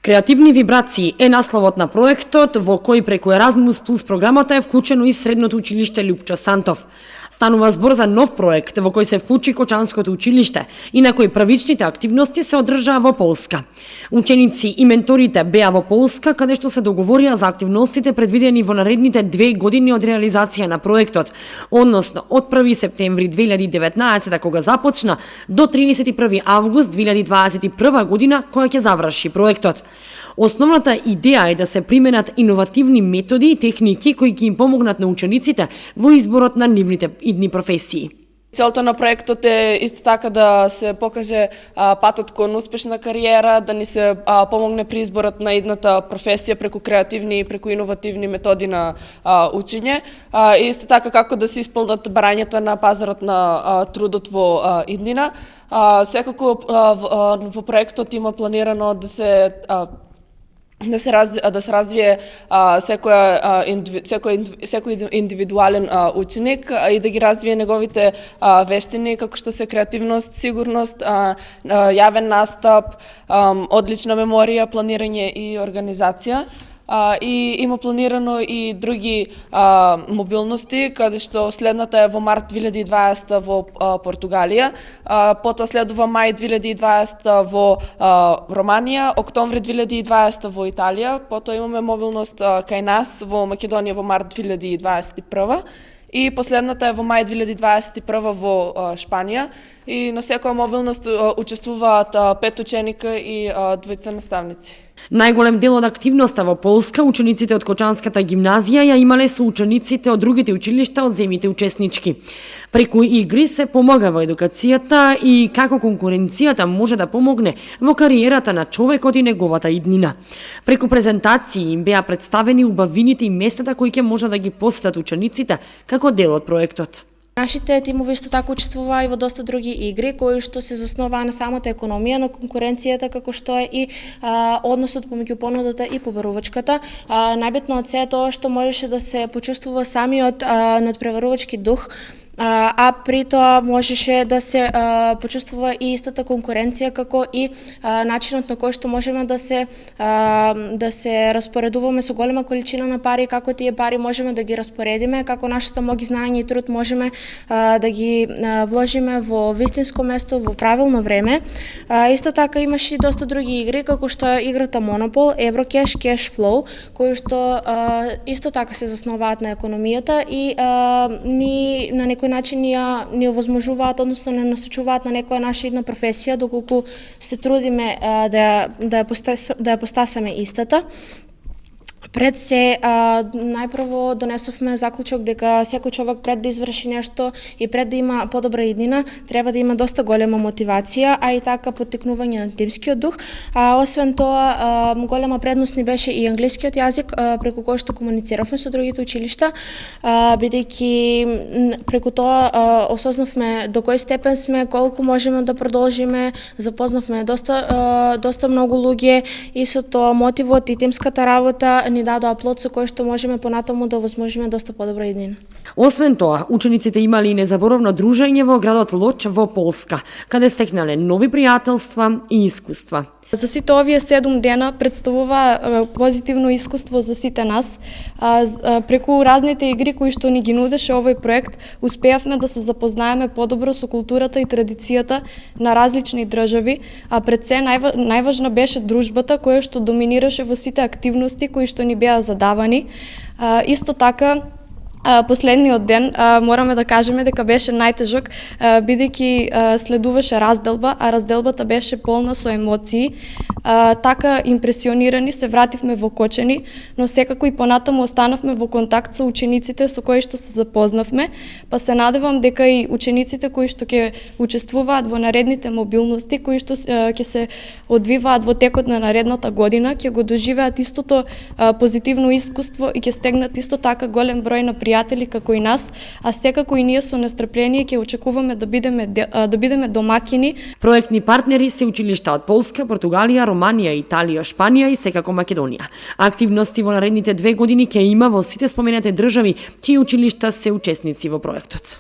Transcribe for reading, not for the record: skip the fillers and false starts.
Креативни вибрации е насловот на проектот во кој преку Еразмус Плюс програмата е вклучено и Средното училиште Лјупчо Сантов. Станува збор за нов проект во кој се вклучи Кочанското училиште и на кој првичните активности се одржаа во Полска. Ученици и менторите беа во Полска, каде што се договорија за активностите предвидени во наредните 2 години од реализација на проектот, односно од 1 септември 2019 кога започна до 31 август 2021 година кога ќе заврши проектот. Основната идеја е да се применат иновативни методи и техники кои ќе им помогнат на учениците во изборот на нивните идни професии. Целта на проектот е исто така да се покаже патот кон успешна кариера, да ни се помогне при изборот на идната професија преку креативни и преку иновативни методи на учење. И исто така како да се исполнат барањата на пазарот на трудот во иднина. Секако во проектот има планирано да се развие секој индивидуален ученик и да ги развие неговите вештини, како што се креативност, сигурност, јавен настап, одлична меморија, планирање и организација. И има планирано и други мобилности, каде што следната е во март 2020 во Португалија, потоа следува мај 2020 во Романија, октомври 2020 во Италија, потоа имаме мобилност кај нас во Македонија во март 2021 и последната е во мај 2021 во Шпанија. И на секоја мобилност учествуваат 5 ученика и 2 наставници. Најголем дел од активноста во Полска учениците од Кочанската гимназија ја имале со учениците од другите училишта од земјите учеснички. Преку игри се помага во едукацијата и како конкуренцијата може да помогне во кариерата на човекот и неговата иднина. Преку презентации им беа представени убавините и местата кои ќе може да ги посетат учениците како дел од проектот. Нашите тимови исто така учествуваа и во доста други игри кои што се засноваа на самата економија, на конкуренцијата, како што е и односот помеѓу понудата и побарувачката. Најбитно од се е тоа што можеше да се почувствува самиот надпреварувачки дух, а при тоа можеше да се почувствува и истата конкуренција, како и начинот на кој што можеме да се распоредуваме со голема количина на пари, како тие пари можеме да ги распоредиме, како нашата моги знаење и труд можеме да ги вложиме во вистинско место, во правилно време. Исто така имаше и доста други игри, како што е играта Монопол, Еврокеш, Кеш Флоу, кои што исто така се засноваат на економијата и ни на некој начин ни овозможуваат, односно не насочуваат на некоја наша една професија, доколку се трудиме да ја постасаме истата. Пред се, најпрво донесовме заклучок дека секој човек пред да изврши нешто и пред да има подобра иднина, треба да има доста голема мотивација, а и така поттикнување на тимскиот дух. Освен тоа, голема предност ни беше и англискиот јазик, преку кој што комунициравме со другите училишта, бидејќи преку тоа осознавме до кој степен сме, колку можеме да продолжиме, запознавме доста многу луѓе и со тоа мотивот и тимската работа ни дадоа плод со кој што можеме понатаму да возможиме доста подобра иднина. Освен тоа, учениците имали и незаборовно дружење во градот Лоч во Полска, каде стекнале нови пријателства и искуства. За сите овие 7 дена представува позитивно искуство за сите нас. Преку разните игри кои што ни ги нудеше овој проект, успеавме да се запознаеме подобро со културата и традицијата на различни држави, а пред се најважна беше дружбата која што доминираше во сите активности кои што ни беа задавани. Исто така, последниот ден мораме да кажеме дека беше најтежок, бидејќи следуваше разделба, а разделбата беше полна со емоции. Така импресионирани се вративме во Кочани, но секако и понатаму останавме во контакт со учениците со кои што се запознавме, па се надевам дека и учениците кои што ќе учествуваат во наредните мобилности, кои што ќе се одвиваат во текот на наредната година, ќе го доживеат истото позитивно искуство и ќе стегнат исто така голем број на пријатели како и нас, а секако и ние со нестрпление ќе очекуваме да бидеме домакини. Проектни партнери се училишта од Полска, Португалија, Романија, Италија, Шпанија и секако Македонија. Активности во наредните 2 години ќе има во сите споменати држави чии училишта се учесници во проектот.